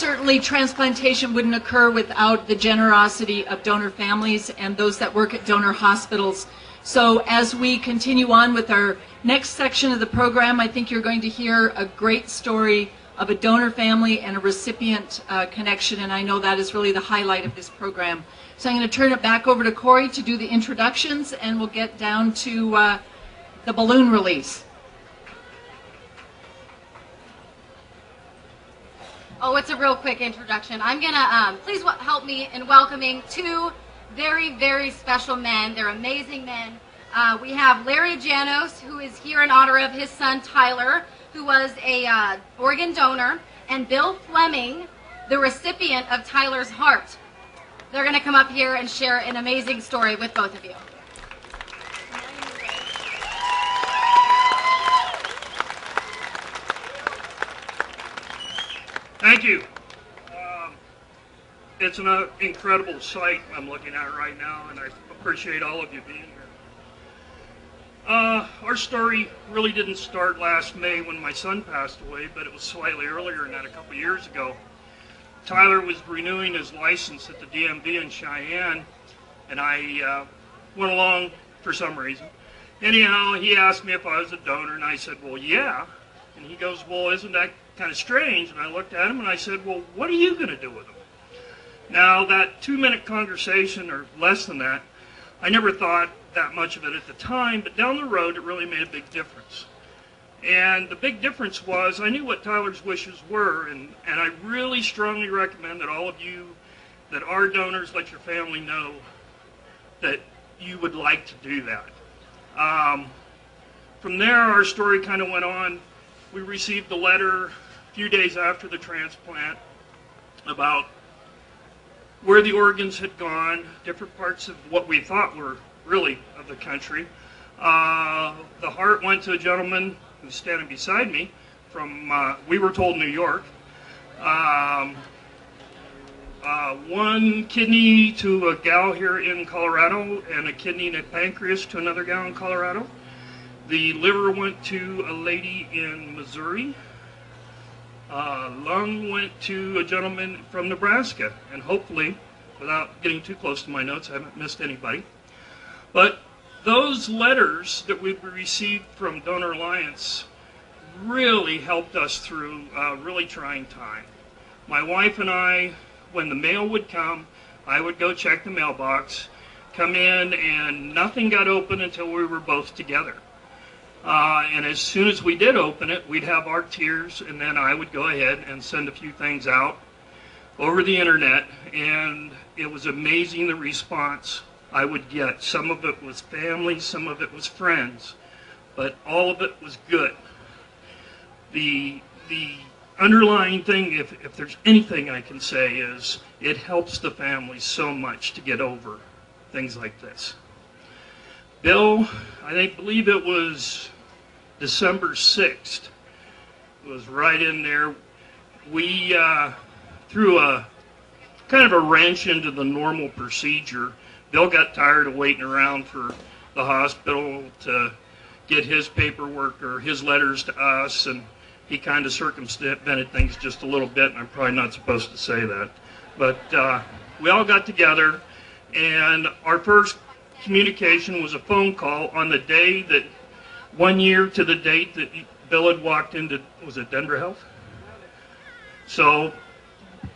certainly transplantation wouldn't occur without the generosity of donor families and those that work at donor hospitals. So as we continue on with our next section of the program, I think you're going to hear a great story of a donor family and a recipient connection, and I know that is really the highlight of this program. So I'm going to turn it back over to Corey to do the introductions, and we'll get down to the balloon release. Oh, it's a real quick introduction. I'm going to, please help me in welcoming two very, very special men. They're amazing men. We have Larry Janos, who is here in honor of his son, Tyler, who was a organ donor, and Bill Fleming, the recipient of Tyler's heart. They're going to come up here and share an amazing story with both of you. Thank you. It's an incredible sight I'm looking at right now, and I appreciate all of you being here. Our story really didn't start last May when my son passed away, but it was slightly earlier than that, a couple years ago. Tyler was renewing his license at the DMV in Cheyenne, and I went along for some reason. Anyhow, he asked me if I was a donor, and I said, well, yeah. And he goes, well, isn't that kind of strange? And I looked at him and I said, well, what are you going to do with him? Now, that 2-minute conversation, or less than that, I never thought that much of it at the time, but down the road it really made a big difference. And the big difference was I knew what Tyler's wishes were, and I really strongly recommend that all of you that are donors let your family know that you would like to do that. From there, our story kind of went on. We received a letter a few days after the transplant about where the organs had gone, different parts of what we thought were really of the country. The heart went to a gentleman who's standing beside me from, we were told, New York. One kidney to a gal here in Colorado, and a kidney and a pancreas to another gal in Colorado. The liver went to a lady in Missouri. Lung went to a gentleman from Nebraska, and hopefully, without getting too close to my notes, I haven't missed anybody. But those letters that we received from Donor Alliance really helped us through a really trying time. My wife and I, when the mail would come, I would go check the mailbox, come in, and nothing got open until we were both together. And as soon as we did open it, we'd have our tears, and then I would go ahead and send a few things out over the internet, and it was amazing the response I would get. Some of it was family, some of it was friends, but all of it was good. The underlying thing, if there's anything I can say, is it helps the family so much to get over things like this. Bill, I believe it was December 6th. It was right in there. We threw a kind of a wrench into the normal procedure. Bill got tired of waiting around for the hospital to get his paperwork or his letters to us, and he kind of circumvented things just a little bit, and I'm probably not supposed to say that. But we all got together, and our first communication was a phone call on the day that, 1 year to the date that Bill had walked into, was it Denver Health? So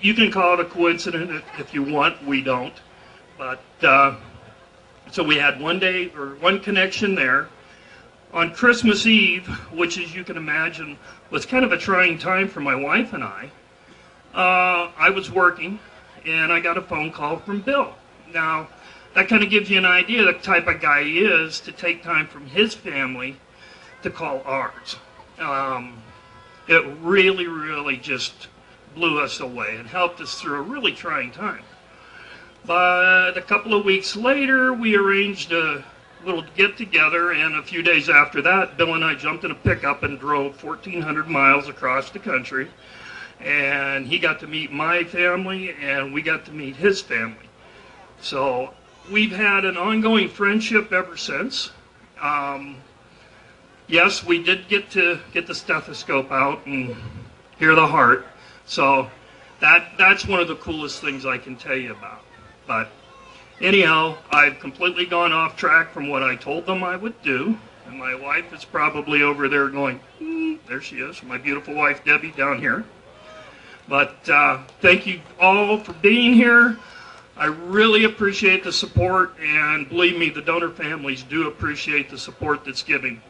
you can call it a coincidence if you want, we don't. But so we had one connection there. On Christmas Eve, which as you can imagine was kind of a trying time for my wife and I was working, and I got a phone call from Bill. Now, that kind of gives you an idea of the type of guy he is to take time from his family to call ours. It really, really just blew us away and helped us through a really trying time. But a couple of weeks later, we arranged a little get-together, and a few days after that, Bill and I jumped in a pickup and drove 1,400 miles across the country, and he got to meet my family, and we got to meet his family. So we've had an ongoing friendship ever since. Yes, we did get to get the stethoscope out and hear the heart. So That's one of the coolest things I can tell you about. But anyhow, I've completely gone off track from what I told them I would do. And my wife is probably over there going, there she is, my beautiful wife Debbie down here. But thank you all for being here. I really appreciate the support, and believe me, the donor families do appreciate the support that's given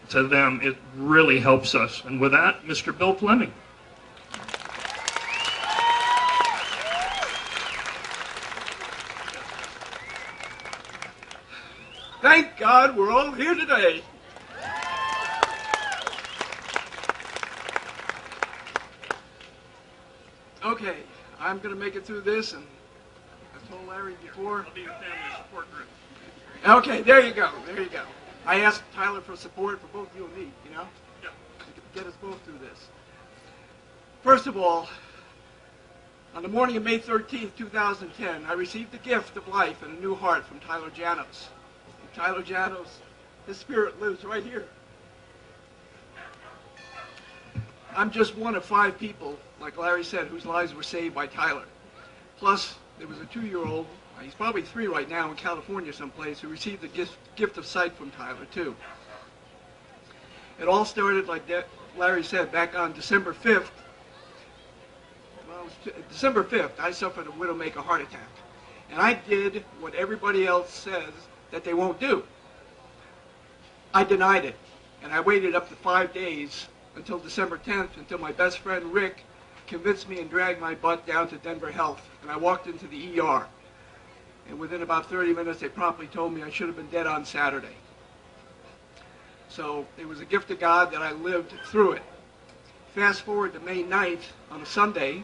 to them. It really helps us. And with that, Mr. Bill Fleming. Thank God we're all here today. Okay, I'm going to make it through this, and I told Larry before. I'll be your family support group. Okay, there you go, there you go. I asked Tyler for support for both you and me, you know? Yeah. To get us both through this. First of all, on the morning of May 13th, 2010, I received the gift of life and a new heart from Tyler Janos. And Tyler Janos, his spirit lives right here. I'm just one of 5 people, like Larry said, whose lives were saved by Tyler. Plus, there was a 2-year-old, he's probably 3 right now in California someplace, who received the gift of sight from Tyler, too. It all started, like Larry said, back on December 5th. Well, it was December 5th, I suffered a widowmaker heart attack. And I did what everybody else says that they won't do. I denied it. And I waited up to 5 days until December 10th, until my best friend Rick convinced me and dragged my butt down to Denver Health. And I walked into the ER. And within about 30 minutes, they promptly told me I should have been dead on Saturday. So it was a gift of God that I lived through it. Fast forward to May 9th, on a Sunday.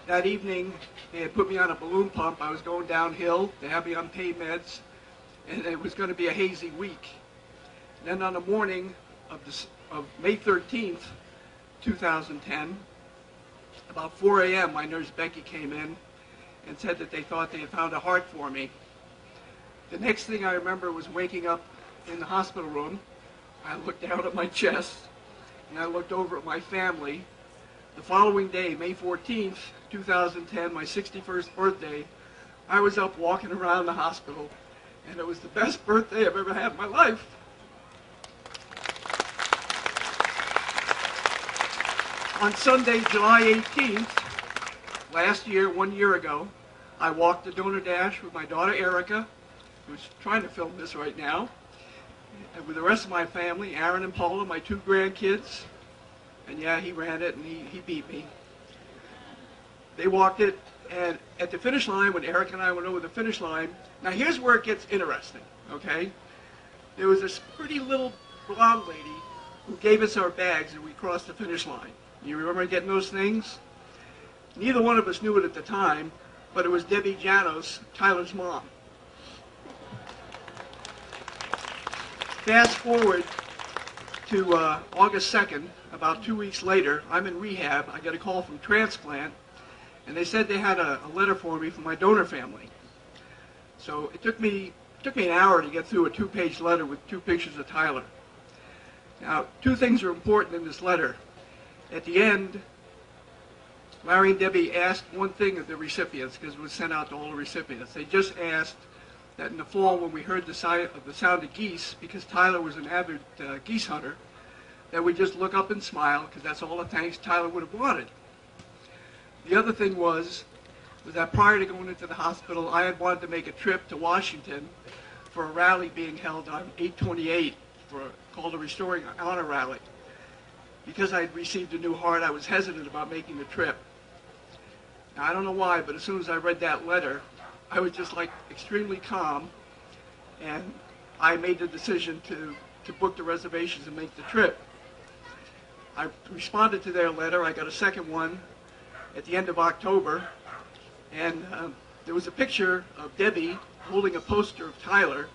That evening, they had put me on a balloon pump. I was going downhill. They had me on pain meds. And it was going to be a hazy week. Then on the morning of May 13th, 2010, about 4 a.m., my nurse Becky came in and said that they thought they had found a heart for me. The next thing I remember was waking up in the hospital room. I looked down at my chest, and I looked over at my family. The following day, May 14th, 2010, my 61st birthday, I was up walking around the hospital, and it was the best birthday I've ever had in my life. On Sunday, July 18th, last year, 1 year ago, I walked the donor dash with my daughter Erica, who's trying to film this right now, and with the rest of my family, Aaron and Paula, my 2 grandkids, and yeah, he ran it and he beat me. They walked it, and at the finish line, when Eric and I went over the finish line, now here's where it gets interesting, okay? There was this pretty little blonde lady who gave us our bags and we crossed the finish line. You remember getting those things? Neither one of us knew it at the time, but it was Debbie Janos, Tyler's mom. Fast forward to August 2nd, about 2 weeks later, I'm in rehab. I got a call from Transplant, and they said they had a letter for me from my donor family. So it took me an hour to get through a 2-page letter with 2 pictures of Tyler. Now, 2 things are important in this letter. At the end, Larry and Debbie asked one thing of the recipients, because it was sent out to all the recipients. They just asked that in the fall, when we heard the sound of geese, because Tyler was an avid geese hunter, that we just look up and smile, because that's all the thanks Tyler would have wanted. The other thing was that prior to going into the hospital, I had wanted to make a trip to Washington for a rally being held on 8/28 called a Restoring Honor Rally. Because I had received a new heart, I was hesitant about making the trip. Now, I don't know why, but as soon as I read that letter, I was just like extremely calm, and I made the decision to book the reservations and make the trip. I responded to their letter. I got a second one at the end of October, and there was a picture of Debbie holding a poster of Tyler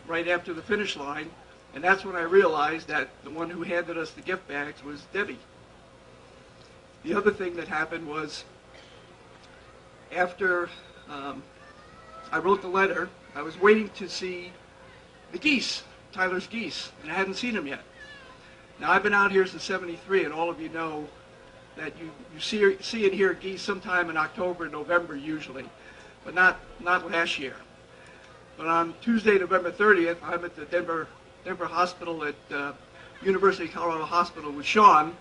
right after the finish line. And that's when I realized that the one who handed us the gift bags was Debbie. The other thing that happened was after I wrote the letter, I was waiting to see the geese, Tyler's geese, and I hadn't seen them yet. Now, I've been out here since '73, and all of you know that you see and hear geese sometime in October, November usually, but not last year. But on Tuesday, November 30th, I'm at the Denver Hospital at University of Colorado Hospital with Sean,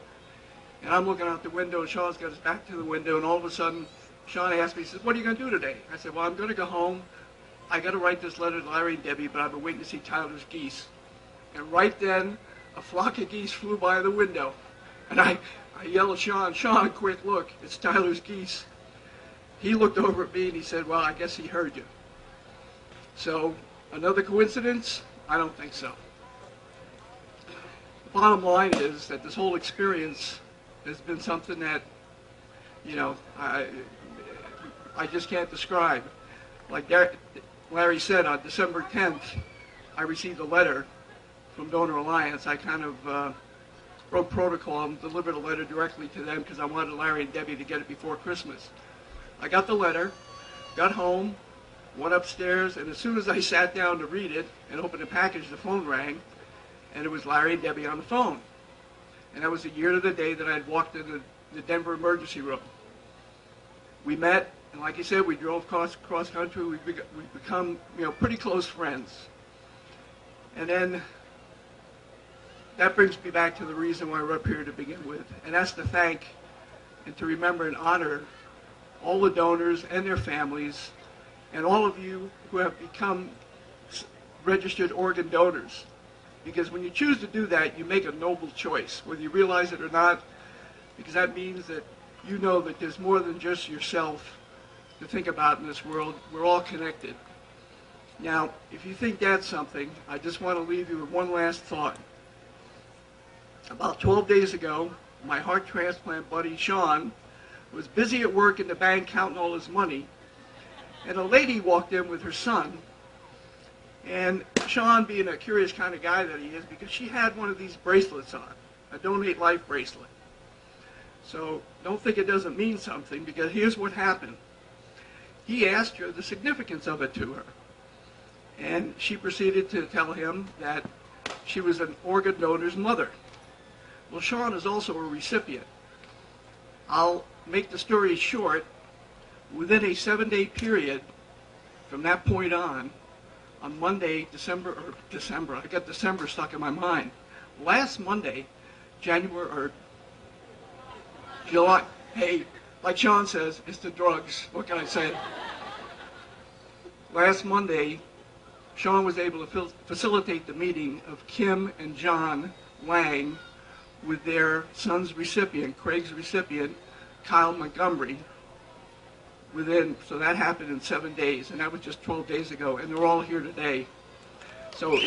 and I'm looking out the window, and Sean's got his back to the window, and all of a sudden, Sean asked me, he says, "What are you going to do today?" I said, "Well, I'm going to go home. I got to write this letter to Larry and Debbie, but I've been waiting to see Tyler's geese." And right then, a flock of geese flew by the window, and I yelled at Sean, "Sean, quick look, it's Tyler's geese." He looked over at me and he said, "Well, I guess he heard you." So, another coincidence? I don't think so. The bottom line is that this whole experience has been something that, you know, I just can't describe. Like Larry said, on December 10th, I received a letter from Donor Alliance. I kind of broke protocol and delivered a letter directly to them because I wanted Larry and Debbie to get it before Christmas. I got the letter, got home, went upstairs, and as soon as I sat down to read it and opened the package, the phone rang, and it was Larry and Debbie on the phone. And that was the year to the day that I had walked into the Denver emergency room. We met, and like I said, we drove cross country. We've become, pretty close friends. And then that brings me back to the reason why we're up here to begin with, and that's to thank and to remember and honor all the donors and their families, and all of you who have become registered organ donors. Because when you choose to do that, you make a noble choice, whether you realize it or not, because that means that you know that there's more than just yourself to think about in this world. We're all connected. Now, if you think that's something, I just want to leave you with one last thought. About 12 days ago, my heart transplant buddy, Sean, was busy at work in the bank counting all his money, and a lady walked in with her son. And Sean, being a curious kind of guy that he is, because she had one of these bracelets on, a Donate Life bracelet. So don't think it doesn't mean something, because here's what happened. He asked her the significance of it to her. And she proceeded to tell him that she was an organ donor's mother. Well, Sean is also a recipient. I'll make the story short. Within a 7-day period from that point on Monday, December, I got December stuck in my mind. Last Monday, July, hey, like Sean says, it's the drugs. What can I say? Last Monday, Sean was able to facilitate the meeting of Kim and John Lang with their son's recipient, Craig's recipient, Kyle Montgomery. So that happened in 7 days, and that was just 12 days ago, and they're all here today. So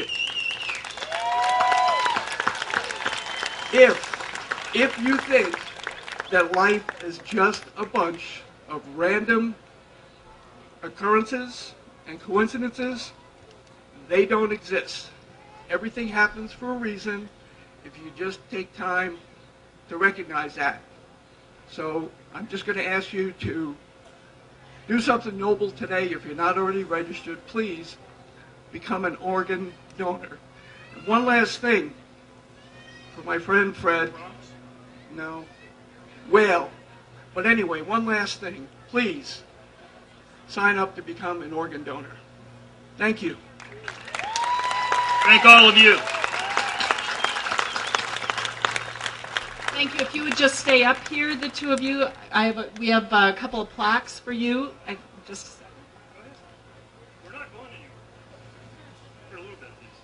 if you think that life is just a bunch of random occurrences and coincidences, they don't exist. Everything happens for a reason if you just take time to recognize that. So I'm just going to ask you to do something noble today. If you're not already registered, please become an organ donor. And one last thing for my friend Fred. No. Well, but anyway, one last thing. Please sign up to become an organ donor. Thank you. Thank all of you. Thank you. If you would just stay up here, the two of you, we have a couple of plaques for you. We're not going anywhere. For a little bit, at least.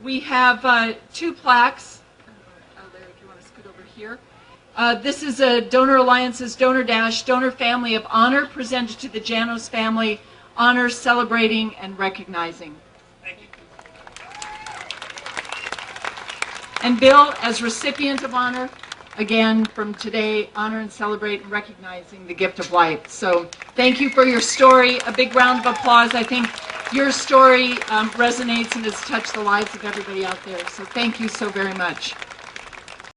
We have 2 plaques. Larry, if you want to scoot over here. This is a Donor Alliance's Donor Dash Donor Family of Honor presented to the Janos family. Honor, celebrating, and recognizing. Thank you. And Bill, as recipient of honor, again, from today, honor and celebrate and recognizing the gift of life. So thank you for your story. A big round of applause. I think your story resonates and has touched the lives of everybody out there. So thank you so very much.